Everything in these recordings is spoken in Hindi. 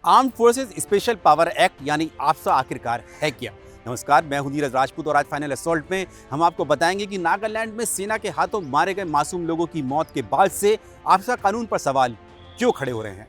Armed forces special power act यानी आफ्सा आखिरकार है क्या? नमस्कार, मैं हूं नीरज राजपूत और आज फाइनल असॉल्ट में हम आपको बताएंगे कि नागालैंड में सेना के हाथों मारे गए मासूम लोगों की मौत के बाद से आफ्सा कानून पर सवाल क्यों खड़े हो रहे हैं।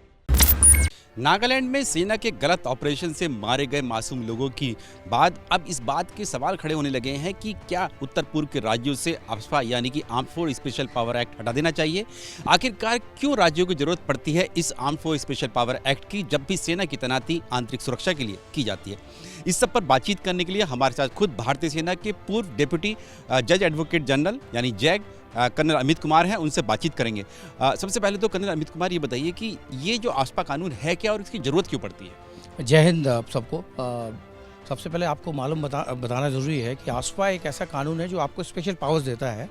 नागालैंड में सेना के गलत ऑपरेशन से मारे गए मासूम लोगों की बाद अब इस बात के सवाल खड़े होने लगे हैं कि क्या उत्तर पूर्व के राज्यों से आफ्सा यानी कि armed force special power act हटा देना चाहिए। आखिरकार क्यों राज्यों को जरूरत पड़ती है इस armed force special power act की जब भी सेना की तैनाती आंतरिक सुरक्षा के लिए की जाती है। इस सब पर बातचीत करने के लिए हमारे साथ खुद भारतीय सेना के पूर्व डिप्टी जज एडवोकेट जनरल यानी जैग कर्नल अमित कुमार हैं, उनसे बातचीत करेंगे। सबसे पहले तो कर्नल अमित कुमार ये बताइए कि ये जो आफ्सा कानून है क्या और इसकी ज़रूरत क्यों पड़ती है। जय हिंद आप सबको। सबसे पहले आपको मालूम बताना ज़रूरी है कि आफ्सा एक ऐसा कानून है जो आपको स्पेशल पावर्स देता है।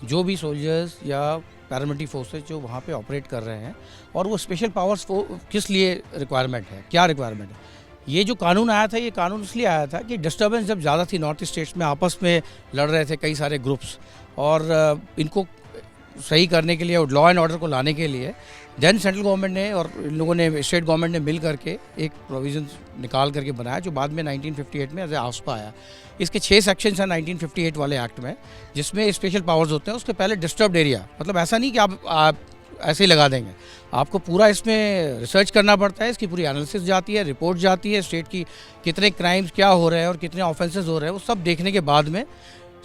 जो भी सोल्जर्स या पैरामिलिट्री फोर्सेज जो वहाँ पे ऑपरेट कर रहे हैं और वो स्पेशल पावर्स किस लिए रिक्वायरमेंट है, क्या रिक्वायरमेंट है। ये जो कानून आया था, ये कानून इसलिए आया था कि डिस्टर्बेंस जब ज़्यादा थी नॉर्थ ईस्ट स्टेट्स में, आपस में लड़ रहे थे कई सारे ग्रुप्स, और इनको सही करने के लिए और लॉ एंड ऑर्डर को लाने के लिए देन सेंट्रल गवर्नमेंट ने और इन लोगों ने, स्टेट गवर्नमेंट ने मिल करके एक प्रोविज़न निकाल करके बनाया जो बाद में 1958 में एज ए आफ्सा आया। इसके 6 सेक्शंस हैं 1958 वाले एक्ट में, जिसमें स्पेशल पावर्स होते हैं। उसके पहले डिस्टर्ब्ड एरिया, मतलब ऐसा नहीं कि आप ऐसे ही लगा देंगे, आपको पूरा इसमें रिसर्च करना पड़ता है। इसकी पूरी एनालिसिस जाती है, रिपोर्ट जाती है, स्टेट की कितने क्राइम्स क्या हो रहे हैं और कितने ऑफेंसेस हो रहे हैं, वो सब देखने के बाद में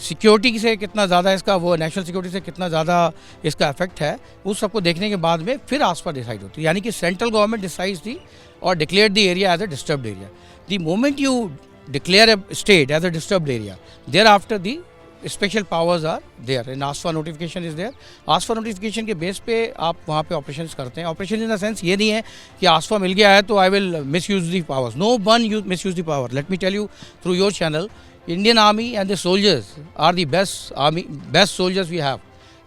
सिक्योरिटी से कितना ज़्यादा इसका, वो नेशनल सिक्योरिटी से कितना ज़्यादा इसका इफेक्ट है, उस सबको देखने के बाद में फिर आफ्सा डिसाइड होती है। यानी कि सेंट्रल गवर्नमेंट डिसाइड्स दी और declare the area as a disturbed area. The moment you declare a state as a disturbed area, thereafter the special powers are there and AFSPA notification is there. AFSPA notification के बेस पे आप वहाँ पे ऑपरेशंस करते हैं। ऑपरेशन इन द सेंस ये नहीं है कि आफ्सा मिल गया है तो I will misuse the powers. No one misuse the power. Let me tell you through your channel, Indian Army and the soldiers are the best soldiers we have.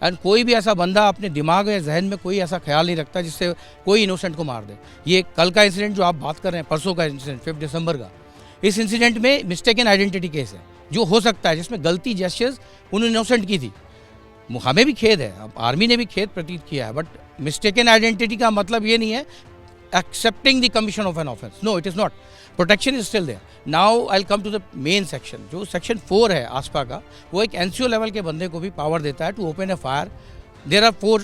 And कोई भी ऐसा बंदा अपने दिमाग या जहन में कोई ऐसा ख्याल नहीं रखता जिससे कोई इनोसेंट को मार दे। ये कल का इंसिडेंट जो आप बात कर रहे हैं, परसों का इंसिडेंट 5 दिसंबर का, इस इंसिडेंट में मिस्टेकन आइडेंटिटी केस है जो हो सकता है, जिसमें गलती जेस्चर्स उन इनोसेंट की थी। हमें भी खेद है, अब आर्मी ने भी खेद प्रतीत किया है, बट मिस्टेकन आइडेंटिटी का मतलब ये नहीं है accepting the commission of an offense. No, it is not. Protection is still there. Now I'll come to the main section. जो section 4 है आफ्सा का, वो एक NCO लेवल के बंदे को भी पावर देता है to open a fire. There are 4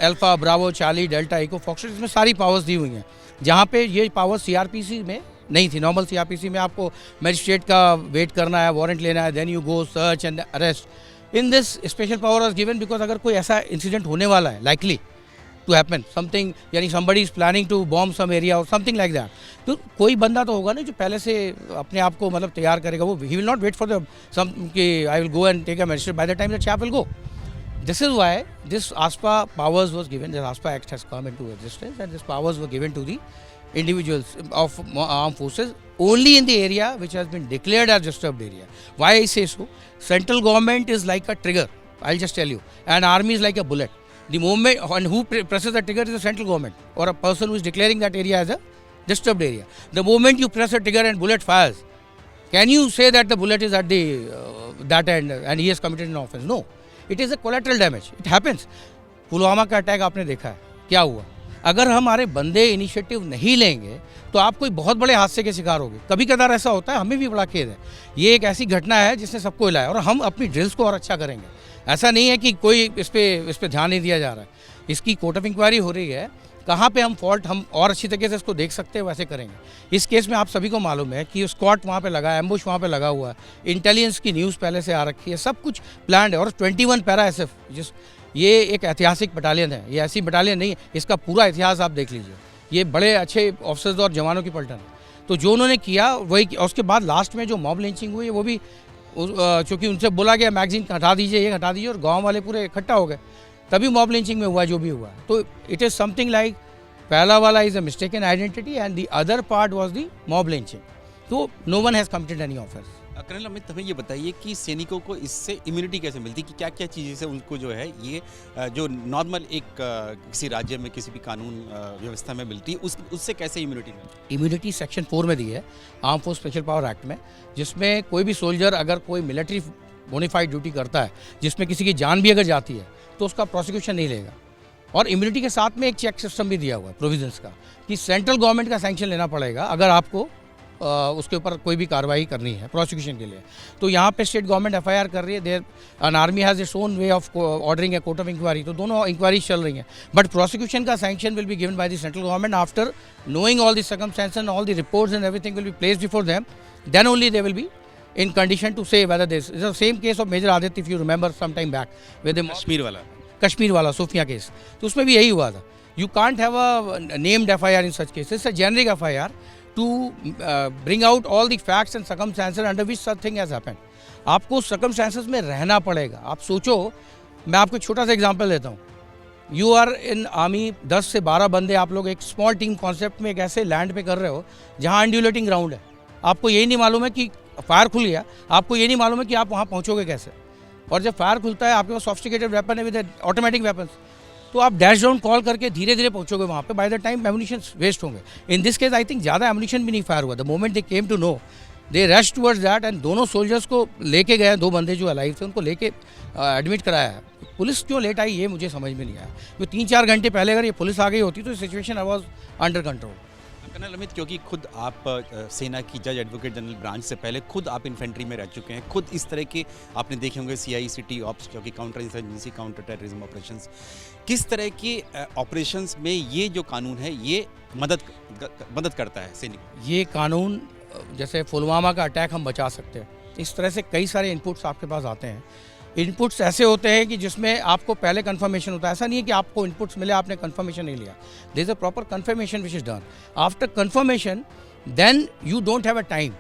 Alpha, Bravo, Charlie, Delta, Echo, Foxtrot, इसमें सारी पावर्स दी हुई हैं। जहाँ पे ये पावर CRPC में नहीं थी। नॉर्मल CRPC में आपको मैजिस्ट्रेट का वेट करना है, वारंट लेना है, then you go search and arrest. In this special power was given because अगर कोई ऐसा इंसिडेंट होने वाला है, लाइकली to happen something, यानी somebody is planning to bomb some area or something like that, तो कोई बंदा तो होगा ना जो पहले से अपने आप को मतलब तैयार करेगा। वो he will not wait for the some कि I will go and take a magistrate by the time the chap will go. This is why this ASPA powers was given. The ASPA Act has come into existence and these powers were given to the individuals of armed forces only in the area which has been declared as disturbed area. Why I say so? Central government is like a trigger, I'll just tell you, and army is like a bullet. The moment and who presses the trigger is the central government or a person who is declaring that area as a disturbed area. The moment you press a trigger and bullet fires, can you say that the bullet is at the that end and he has committed an offense? No, it is a collateral damage. It happens. Pulwama का अटैक आपने देखा है, क्या हुआ। अगर हमारे बंदे इनिशिएटिव नहीं लेंगे तो आप कोई बहुत बड़े हादसे के शिकार होगे। कभी कदार ऐसा होता है, हमें भी बड़ा खेद है। ये एक ऐसी घटना है जिसने सबको हिलाया और हम अपनी ड्रिल्स को और अच्छा करेंगे। ऐसा नहीं है कि कोई इस पे ध्यान नहीं दिया जा रहा है। इसकी कोर्ट ऑफ इंक्वायरी हो रही है, कहाँ पे हम फॉल्ट हम और अच्छी तरीके से इसको देख सकते हैं वैसे करेंगे। इस केस में आप सभी को मालूम है कि स्क्वाड वहाँ पे लगा है, एम्बुश वहाँ पे लगा हुआ है, इंटेलिजेंस की न्यूज़ पहले से आ रखी है, सब कुछ प्लान्ड है। और 21 पैरा SF, ये एक ऐतिहासिक बटालियन है। ये ऐसी बटालियन नहीं है, इसका पूरा इतिहास आप देख लीजिए। ये बड़े अच्छे ऑफिसर्स और जवानों की पलटन है। तो जो उन्होंने किया वही, उसके बाद लास्ट में जो मॉब लिंचिंग हुई वो भी चूँकि उनसे बोला गया मैगजीन हटा दीजिए, ये हटा दीजिए, और गांव वाले पूरे इकट्ठा हो गए, तभी मॉब लिंचिंग में हुआ जो भी हुआ। तो इट इज़ समथिंग लाइक पहला वाला is a mistaken identity and the other part was the mob lynching. तो no one has committed any offence. Colonel Amit, हमें ये बताइए कि सैनिकों को इससे इम्यूनिटी कैसे मिलती है, कि क्या क्या चीज़ें से उनको जो है ये जो नॉर्मल एक किसी राज्य में किसी भी कानून व्यवस्था में मिलती है उससे कैसे इम्यूनिटी मिलती है। इम्यूनिटी सेक्शन 4 में दी है arm force special power act में, जिसमें कोई भी सोल्जर अगर कोई मिलिट्री बोनीफाइड ड्यूटी करता है जिसमें किसी की जान भी अगर जाती है तो उसका प्रोसिक्यूशन नहीं लेगा और इम्यूनिटी के साथ में एक चेक सिस्टम भी दिया हुआ है प्रोविजंस का, कि सेंट्रल गवर्नमेंट का सैंक्शन लेना पड़ेगा अगर आपको उसके ऊपर कोई भी कार्रवाई करनी है प्रोसिक्यूशन के लिए। तो यहाँ पे स्टेट गवर्नमेंट एफआईआर कर रही है, there an army has its own way of ordering a court of inquiry, तो दोनों इंक्वायरीज चल रही हैं। बट प्रोसिक्यूशन का sanction will be given by the central government after knowing all the circumstances and all the reports and everything will be placed before them, then only they will be in condition to say whether this is the same case of Major Aditya, if you remember some time back with the Kashmir वाला सोफिया केस, तो उसमें भी यही हुआ था। You can't have a named FIR in such cases, it's a generic FIR to bring out all the facts and circumstances under which such thing has happened. आपको circumstances में रहना पड़ेगा। आप सोचो, मैं आपको छोटा सा एग्जांपल देता हूँ। यू आर इन आर्मी, 10 से 12 बंदे आप लोग एक स्मॉल टीम कॉन्सेप्ट में एक ऐसे लैंड पे कर रहे हो जहाँ अनड्यूलेटिंग ग्राउंड है। आपको यही नहीं मालूम है कि फायर खुल गया, आपको ये नहीं मालूम है कि आप वहाँ पहुँचोगे कैसे। और जब फायर खुलता है, आपके पास सॉफ्टिकेटेड वेपन है विद ऑटोमेटिक वेपन्स, तो आप डैश डाउन कॉल करके धीरे धीरे पहुँचोगे वहाँ पे। By the time ammunition waste होंगे। In this case I think ज़्यादा एमुनिशन भी नहीं फायर हुआ। The moment they came to know, they rush towards that end दोनों सोल्जर्स को लेके गए, 2 बंदे जो अलाइव थे उनको लेके एडमिट कराया है। पुलिस क्यों लेट आई ये मुझे समझ में नहीं आया। तो 3-4 घंटे पहले अगर ये पुलिस आ गई होती तो situation I was under control. Colonel Amit, क्योंकि खुद आप सेना की जज एडवोकेट जनरल ब्रांच से पहले खुद आप इन्फेंट्री में रह चुके हैं, खुद इस तरह के आपने देखे होंगे CI/CT ऑप्स, क्योंकि counter insurgency, counter terrorism operations, किस तरह के ऑपरेशंस में ये जो कानून है ये मदद करता है सैनिक। ये कानून, जैसे पुलवामा का अटैक हम बचा सकते हैं, इस तरह से कई सारे इनपुट्स आपके पास आते हैं। इनपुट्स ऐसे होते हैं कि जिसमें आपको पहले कंफर्मेशन होता है। ऐसा नहीं है कि आपको इनपुट्स मिले आपने कंफर्मेशन नहीं लिया। There is a proper confirmation which is done. After confirmation then you don't have a time,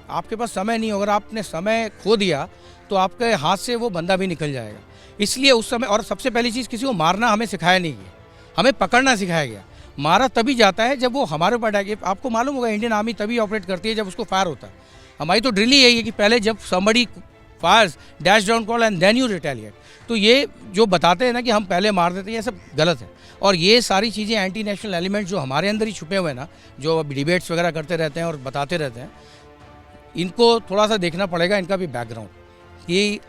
आपके पास समय नहीं। अगर आपने समय खो दिया तो आपके हाथ से वो बंदा भी निकल जाएगा। इसलिए उस समय, और सबसे पहली चीज़, किसी को मारना हमें सिखाया नहीं गया, हमें पकड़ना सिखाया गया। मारा तभी जाता है जब वो हमारे ऊपर अटैक। आपको मालूम होगा इंडियन आर्मी तभी ऑपरेट करती है जब उसको फायर होता है। हमारी तो ड्रिल ही यही है कि पहले जब somebody fires, dash down call and then you retaliate. तो ये जो बताते हैं ना कि हम पहले मार देते हैं, ये सब गलत है। और ये सारी चीज़ें एंटी नेशनल एलिमेंट जो हमारे अंदर ही छुपे हुए हैं ना, जो डिबेट्स वगैरह करते रहते हैं और बताते रहते हैं, इनको थोड़ा सा देखना पड़ेगा, इनका भी बैकग्राउंड। कि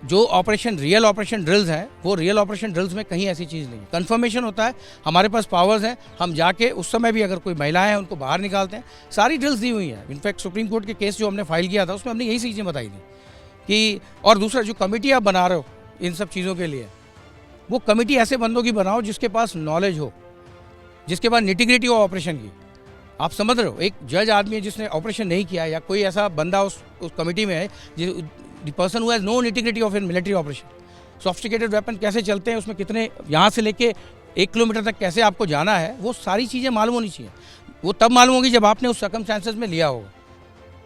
जो ऑपरेशन, रियल ऑपरेशन ड्रिल्स हैं, वो रियल ऑपरेशन ड्रिल्स में कहीं ऐसी चीज़ नहीं है। कन्फर्मेशन होता है, हमारे पास पावर्स हैं, हम जाके उस समय भी अगर कोई महिलाएं हैं उनको बाहर निकालते हैं। सारी ड्रिल्स दी हुई हैं। इनफैक्ट सुप्रीम कोर्ट के केस जो हमने फाइल किया था उसमें हमने यही चीज़ें बताई थी कि, और दूसरा जो कमेटी आप बना रहे हो इन सब चीज़ों के लिए, वो कमेटी ऐसे बंदों की बनाओ जिसके पास नॉलेज हो, जिसके पास निटिग्रिटी हो ऑपरेशन की। आप समझ रहे हो, एक जज आदमी है जिसने ऑपरेशन नहीं किया, या कोई ऐसा बंदा उस कमेटी में है, the person who has no nitty gritty of in military operation. Sophisticated weapon कैसे चलते हैं, उसमें कितने, यहाँ से लेके 1 किलोमीटर तक कैसे आपको जाना है, वो सारी चीज़ें मालूम होनी चाहिए। वो तब मालूम होगी जब आपने उस सर्कमस्टेंसेस में लिया होगा,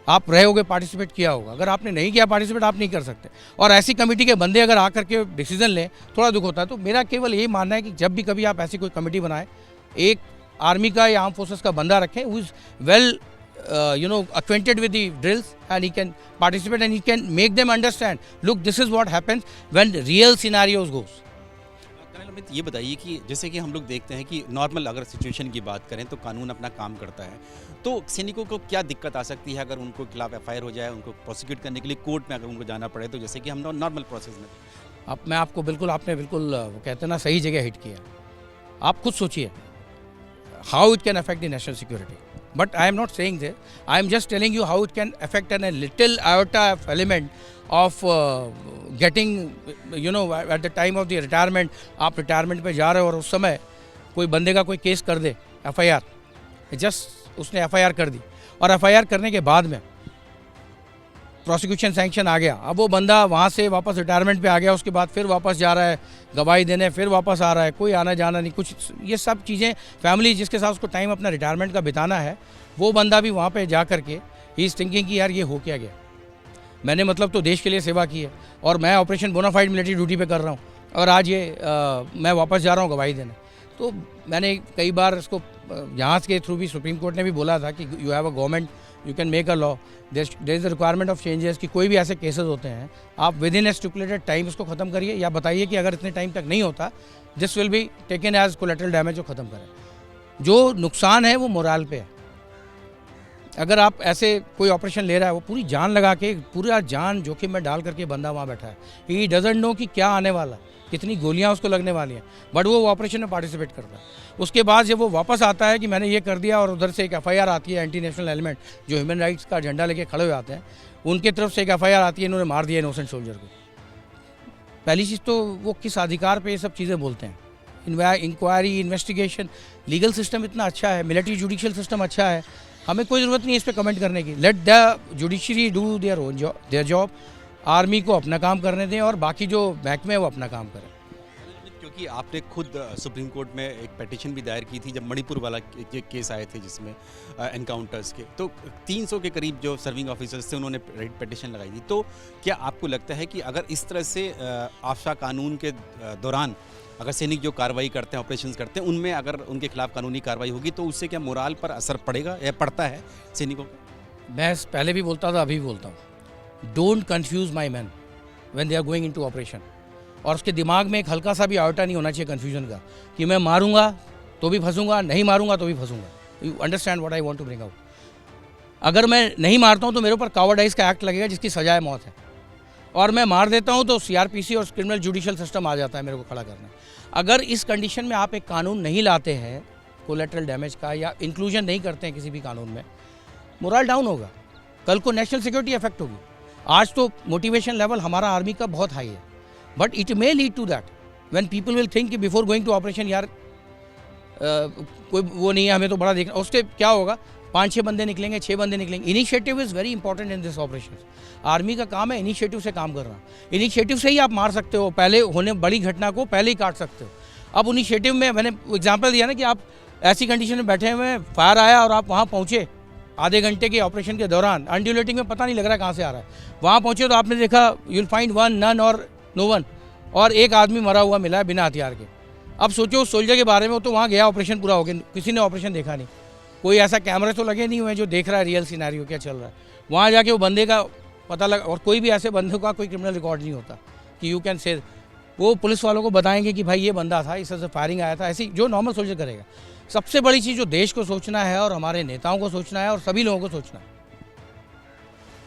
आप रहे होगे, पार्टिसिपेट किया होगा। अगर आपने नहीं किया पार्टिसिपेट, आप नहीं कर सकते। और ऐसी कमेटी के बंदे अगर आकर के डिसीजन लें, थोड़ा दुख होता है। तो मेरा केवल यही मानना है कि जब भी कभी आप ऐसी कोई कमेटी बनाएं, एक आर्मी का या आर्म फोर्सेस का बंदा रखें who is well acquainted with the drills, and he can participate and he can make them understand, look, this is what happens when real scenarios goes. Colonel Amit, ये बताइए कि जैसे कि हम लोग देखते हैं कि नॉर्मल अगर सिचुएशन की बात करें तो कानून अपना काम करता है, तो सैनिकों को क्या दिक्कत आ सकती है अगर उनको खिलाफ FIR हो जाए, उनको प्रोसिक्यूट करने के लिए कोर्ट में अगर उनको जाना पड़े, तो जैसे कि हम नॉर्मल प्रोसेस में। अब मैं आपको बिल्कुल, आपने बिल्कुल वो कहते हैं ना, सही जगह हिट किया। आप खुद सोचिए how it can affect the national security. But I am not saying that. I am just telling you how it can affect a little iota of element of getting, at the time of the retirement, आप रिटायरमेंट पे जा रहे हो और उस समय कोई बंदे का कोई केस कर दे, FIR, जस्ट उसने FIR कर दी, और FIR करने के बाद में प्रोसिक्यूशन सैंक्शन आ गया। अब वो बंदा वहाँ से वापस रिटायरमेंट पे आ गया, उसके बाद फिर वापस जा रहा है गवाही देने, फिर वापस आ रहा है, कोई आना जाना नहीं कुछ। ये सब चीज़ें, फैमिली जिसके साथ उसको टाइम अपना रिटायरमेंट का बिताना है, वो बंदा भी वहाँ पे जा करके ही इज़ थिंकिंग कि यार ये हो क्या गया, मैंने मतलब तो देश के लिए सेवा की है और मैं ऑपरेशन बोनाफाइड मिलिट्री ड्यूटी पे कर रहा हूँ, और आज ये मैं वापस जा रहा हूँ गवाही देने। तो मैंने कई बार इसको जहाज़ के थ्रू भी सुप्रीम कोर्ट ने भी बोला था कि you have a government, you can make a law, there is a requirement of changes, कि कोई भी ऐसे केसेस होते हैं आप within a stipulated time इसको ख़त्म करिए, या बताइए कि अगर इतने टाइम तक नहीं होता, this will be taken as collateral damage, जो ख़त्म करें। जो नुकसान है वो मोराल पे है। अगर आप ऐसे कोई ऑपरेशन ले रहा है, वो पूरी जान लगा के, पूरा जान जोखिम में डाल करके बंदा वहाँ बैठा है, ही डजंट नो कि क्या आने वाला है। कितनी गोलियां उसको लगने वाली हैं, बट वो ऑपरेशन में पार्टिसिपेट करता है। उसके बाद जब वो वापस आता है कि मैंने ये कर दिया, और उधर से एक एफआईआर आती है, एंटी नेशनल एलिमेंट जो ह्यूमन राइट्स का झंडा लेके खड़े हो जाते हैं, उनके तरफ से एक एफआईआर आती है, इन्होंने मार दिया इनोसेंट सोल्जर को। पहली चीज़ तो वो किस अधिकार पे ये सब चीज़ें बोलते हैं? इंक्वायरी, इन्वेस्टिगेशन, लीगल सिस्टम इतना अच्छा है, मिलिट्री जुडिशियल सिस्टम अच्छा है, हमें कोई ज़रूरत नहीं है इस पर कमेंट करने की। Let the judiciary do their job, army को अपना काम करने दें और बाकी जो महकमे है वो अपना काम करें। क्योंकि आपने खुद सुप्रीम कोर्ट में एक पिटीशन भी दायर की थी जब मणिपुर वाला केस आए थे जिसमें एनकाउंटर्स के, तो 300 के करीब जो सर्विंग ऑफिसर्स थे उन्होंने पिटीशन लगाई थी। तो क्या आपको लगता है कि अगर इस तरह से आफ्शा कानून के दौरान अगर सैनिक जो कार्रवाई करते हैं, ऑपरेशंस करते हैं, उनमें अगर उनके खिलाफ कानूनी कार्रवाई होगी तो उससे क्या मोराल पर असर पड़ेगा या पड़ता है सैनिकों को? मैं पहले भी बोलता था, अभी भी बोलता हूँ, don't confuse my man when they are going into operation. और उसके दिमाग में एक हल्का सा भी आयोटा नहीं होना चाहिए कन्फ्यूजन का कि मैं मारूंगा तो भी फंसूंगा, नहीं मारूंगा तो भी फंसूंगा। You understand what I want to bring out. अगर मैं नहीं मारता हूँ तो मेरे ऊपर कावर्डाइज का एक्ट लगेगा जिसकी सजाए मौत है, और मैं मार देता हूँ तो सीआरपीसी और क्रिमिनल जुडिशियल सिस्टम आ जाता है मेरे को खड़ा करना। अगर इस कंडीशन में आप एक कानून नहीं लाते हैं कोलेटरल डैमेज का, या इंक्लूजन नहीं करते हैं किसी भी कानून में, मोरल डाउन होगा, कल को नेशनल सिक्योरिटी इफेक्ट होगी। आज तो मोटिवेशन लेवल हमारा आर्मी का बहुत हाई है, but it may lead to that when people will think कि बिफोर गोइंग टू ऑपरेशन यार कोई वो नहीं है, हमें तो बड़ा देखना। उसके क्या होगा, 5-6 बंदे निकलेंगे, 6 बंदे निकलेंगे। Initiative is very important in this operation. Army का काम है इनिशिएटिव से काम करना। इनिशिएटिव से ही आप मार सकते हो, पहले होने बड़ी घटना को पहले ही काट सकते हो। अब इनिशिएटिव में मैंने एग्जाम्पल दिया ना कि आप ऐसी कंडीशन में बैठे हुए हैं, फायर आया और आप वहाँ पहुँचे आधे घंटे के ऑपरेशन के दौरान, अनड्यूलेटिंग में पता नहीं लग रहा कहाँ से आ रहा है, वहाँ पहुँचे तो आपने देखा you will find one, none और नो वन, और एक आदमी मरा हुआ मिला है बिना हथियार के। अब सोचो उस सोल्जर के बारे में, वो तो वहाँ गया, ऑपरेशन पूरा हो गया, किसी ने ऑपरेशन देखा नहीं, कोई ऐसा कैमरे तो लगे नहीं हुए जो देख रहा है रियल सिनेरियो क्या चल रहा है। वहाँ जाके वो बंदे का पता लगा, और कोई भी ऐसे बंदे का कोई क्रिमिनल रिकॉर्ड नहीं होता कि यू कैन से, वो पुलिस वालों को बताएंगे कि भाई ये बंदा था, इस तरह से फायरिंग आया था, ऐसी जो नॉर्मल सोल्जर करेगा। सबसे बड़ी चीज़ जो देश को सोचना है और हमारे नेताओं को सोचना है और सभी लोगों को सोचना है,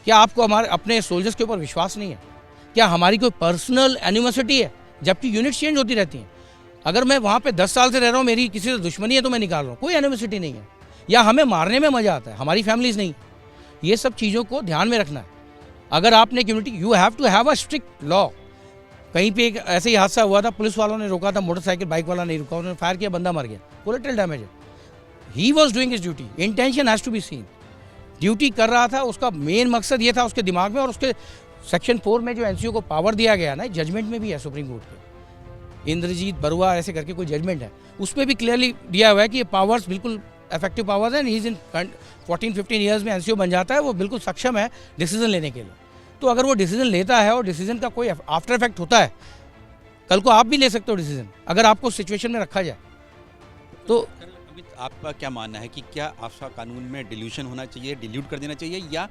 क्या आपको हमारे अपने सोल्जर्स के ऊपर विश्वास नहीं है? क्या हमारी कोई पर्सनल एनिवर्सिटी है? जबकि यूनिट चेंज होती रहती हैं। अगर मैं वहाँ पे 10 साल से रह रहा हूँ, मेरी किसी से दुश्मनी है तो मैं निकाल रहा हूँ, कोई एनिवर्सिटी नहीं है। या हमें मारने में मज़ा आता है, हमारी फैमिलीज नहीं। ये सब चीज़ों को ध्यान में रखना है। अगर आपने community, you have to have a strict law. कहीं पे एक ऐसे ही हादसा हुआ था, पुलिस वालों ने रोका था, मोटरसाइकिल बाइक वाला नहीं रुका, उन्होंने फायर किया, बंदा मर गया, कोलेटरल डैमेज है। He was doing his duty, intention has to be seen. Duty कर रहा था, उसका मेन मकसद ये था उसके दिमाग में। और उसके सेक्शन 4 में जो एनसीओ को पावर दिया गया ना, जजमेंट में भी है सुप्रीम कोर्ट के, इंद्रजीत बरुआ ऐसे करके कोई जजमेंट है, उसमें भी क्लियरली दिया हुआ है कि ये पावर्स बिल्कुल इफेक्टिव पावर्स हैं। ही इज इन 14-15 ईयर्स में एनसीओ बन जाता है, वो बिल्कुल सक्षम है डिसीजन लेने के लिए। तो अगर वो डिसीजन लेता है और डिसीजन का कोई आफ्टर इफेक्ट होता है, कल को आप भी ले सकते हो डिसीजन, अगर आपको सिचुएशन में रखा जाए तो। अभी आपका क्या मानना है कि क्या आफ्शा कानून में डिल्यूशन होना चाहिए, डिल्यूट कर देना चाहिए, या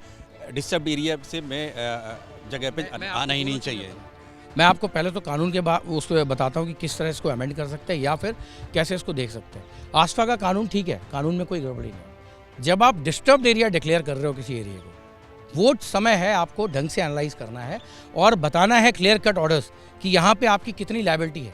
डिस्टर्ब एरिया से में जगह पे आना ही नहीं चाहिए? मैं आपको पहले तो कानून के बाद उसको बताता हूँ कि किस तरह इसको अमेंड कर सकते हैं या फिर कैसे इसको देख सकते हैं। आसपा का कानून ठीक है, कानून में कोई गड़बड़ी नहीं। जब आप डिस्टर्ब्ड एरिया डिक्लेयर कर रहे हो किसी एरिया को, वो समय है आपको ढंग से एनालाइज करना है और बताना है क्लियर कट ऑर्डर्स कि यहाँ पे आपकी कितनी लायबिलिटी है।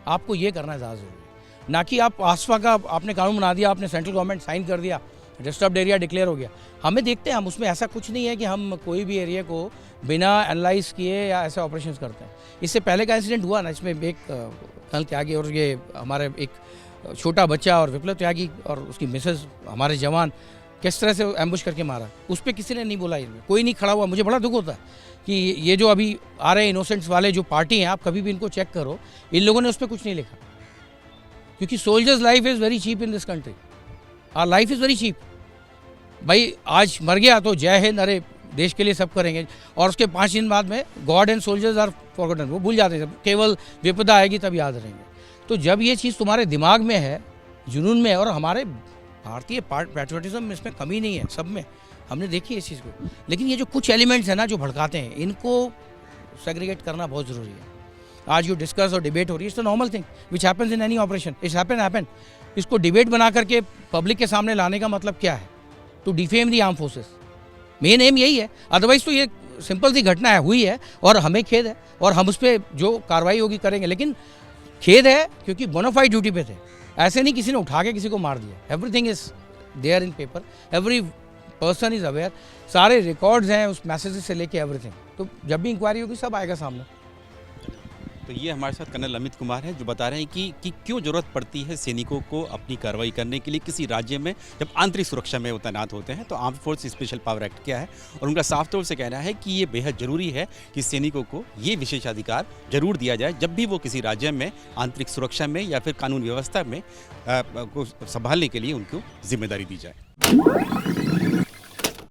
आपको ये करना ज़्यादा ज़रूरी है, ना कि आप आसपा का आपने कानून बना दिया, आपने सेंट्रल गवर्नमेंट साइन कर दिया, डिस्टर्ब्ड एरिया डिक्लेयर हो गया। हमें देखते हैं, हम उसमें ऐसा कुछ नहीं है कि हम कोई भी एरिया को बिना एनालाइज किए या ऐसे ऑपरेशन करते हैं। इससे पहले का इंसिडेंट हुआ ना, इसमें एक कल त्यागी और ये हमारे एक छोटा बच्चा और विप्लव त्यागी और उसकी मिसेज, हमारे जवान किस तरह से एम्बुश करके मारा, उस पर किसी ने नहीं बोला, इनमें कोई नहीं खड़ा हुआ। मुझे बड़ा दुख होता है कि ये जो अभी आ रहे इनोसेंट्स वाले जो पार्टी हैं, आप कभी भी इनको चेक करो, इन लोगों ने उस पर कुछ नहीं लिखा, क्योंकि soldiers life is very cheap in this country. Our life is very cheap. भाई आज मर गया तो जय हिंद, अरे देश के लिए सब करेंगे, और उसके 5 दिन बाद में god and soldiers are forgotten, वो भूल जाते हैं, केवल विपदा आएगी तब याद रहेंगे। तो जब ये चीज़ तुम्हारे दिमाग में है, जुनून में है, और हमारे भारतीय पैट्रियटिज्म में इसमें कमी नहीं है, सब में हमने देखी है इस चीज़ को। लेकिन ये जो कुछ एलिमेंट्स हैं ना जो भड़काते हैं, इनको सेग्रीगेट करना बहुत ज़रूरी है। आज जो डिस्कस और डिबेट हो रही है, it's a normal thing which happens in any operation, it's happen. इसको डिबेट बना करके पब्लिक के सामने लाने का मतलब क्या है? To defame the arm forces, main aim यही है। अदरवाइज तो ये सिंपल सी घटना है, हुई है और हमें खेद है और हम उस पर जो कार्रवाई होगी करेंगे। लेकिन खेद है क्योंकि बोनाफाइड ड्यूटी पे थे, ऐसे नहीं किसी ने उठा के किसी को मार दिया। Everything is there in paper, every person is aware, सारे रिकॉर्ड्स हैं उस मैसेज से लेके एवरीथिंग। तो जब भी इंक्वायरी होगी सब आएगा सामने। तो ये हमारे साथ कर्नल अमित कुमार हैं जो बता रहे हैं कि क्यों ज़रूरत पड़ती है सैनिकों को अपनी कार्रवाई करने के लिए किसी राज्य में जब आंतरिक सुरक्षा में वो तैनात होते हैं। तो arm force special power act क्या है, और उनका साफ तौर से कहना है कि ये बेहद ज़रूरी है कि सैनिकों को ये विशेषाधिकार जरूर दिया जाए जब भी वो किसी राज्य में आंतरिक सुरक्षा में या फिर कानून व्यवस्था में को संभालने के लिए उनको जिम्मेदारी दी जाए।